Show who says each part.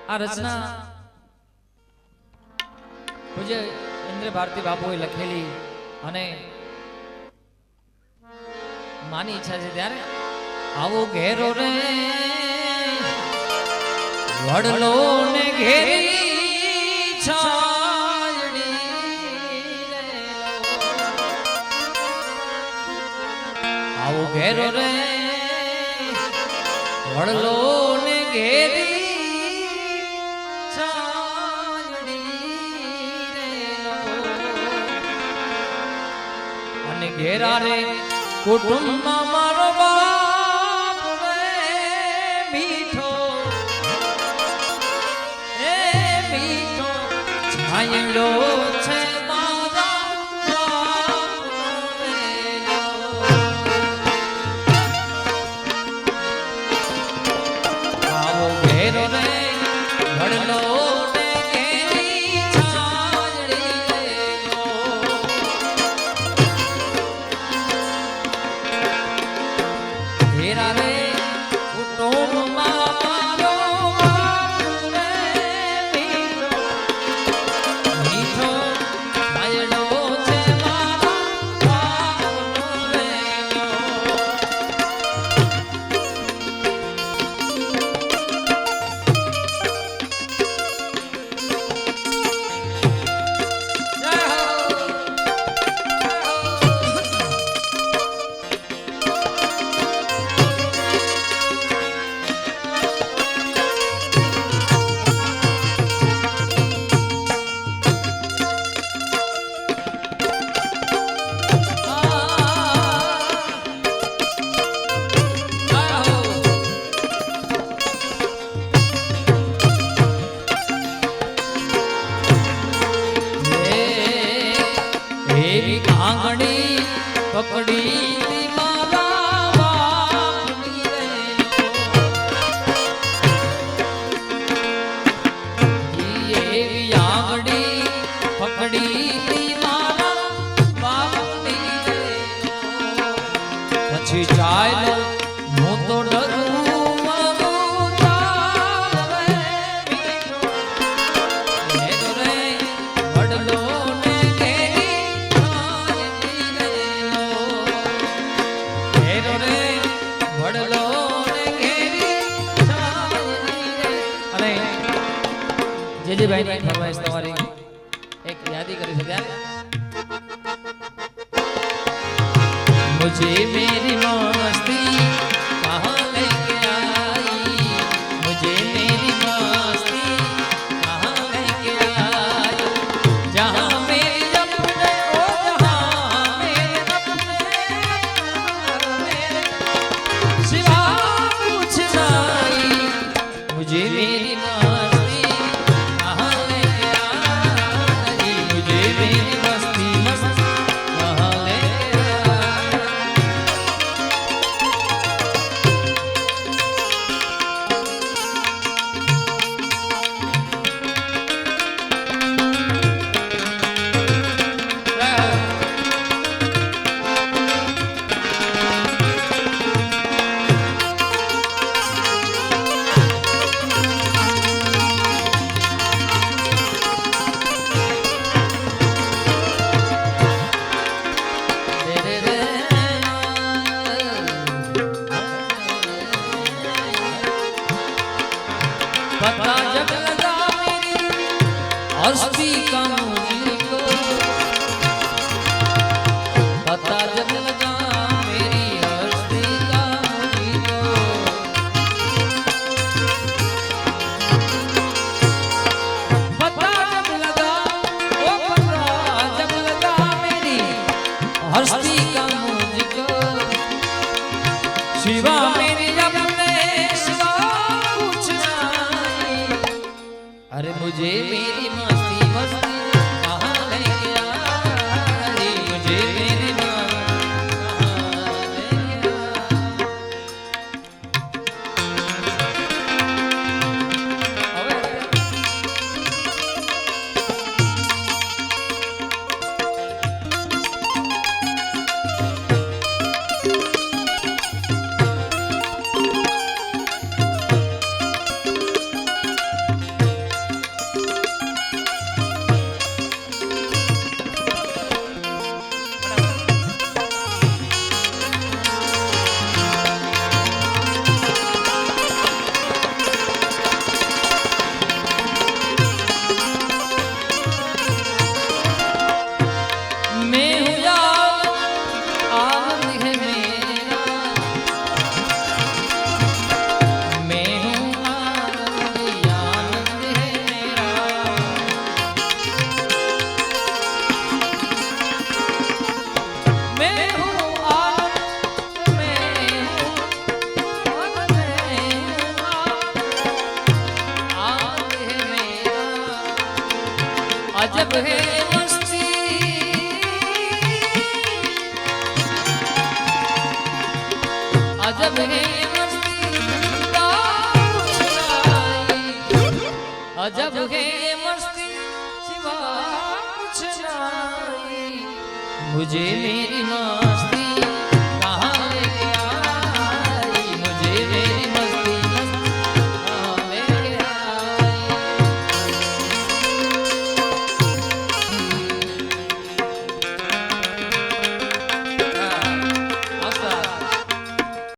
Speaker 1: આ રચના પૂજ્ય ઇન્દ્ર ભારતી બાપુએ લખેલી અને માની ઈચ્છા છે ત્યારે આવો ઘેરો રે વડલો ને ઘેરી છાયડી આવો ઘેરો રે વડલો ને ઘેરી અને ઘેરા રે કુટુંબમાં મારો બાપ રે મીઠો એ મીઠો છાયડો છે મારા આવો ઘેરો રે વડલો ને ઘેરી છાયડી ઘેરા રે કુટુંબમાં મારો બાપ રે મીઠો મીઠો છાયડો છે મારા બાપનો રે એવી આંગણી પકડી મારા બાપની રે એવી આંગણી પકડી મારા બાપની રે પછી ચાલ્યો હું તો ડરું જેજીભાઈ ની ફરમાઈશ તમારી એક યાદી કરી છે ત્યારે મુझे मेरी मस्ती कहाँ लेके आई मुझे मेरी मस्ती कहाँ लेके आई जहाँ मेरी अपने ओ जहाँ मेरे अपने सिवा कुछ नहीं मुझे मेरी पता जब लगा मेरी हस्ती का मुझको पता जब लगा मेरी हस्ती का मुझको पता जब लगा ओ पता जब लगा मेरी हस्ती का मुझको शिवा मेरी अपने अरे मुझे मेरी मस्ती मस्ती कहाँ लेके आई मुझे मेरी अजब है मस्ती अजब है मस्ती अजब है मस्ती सिवा कुछ नहीं मुझे मेरी माँ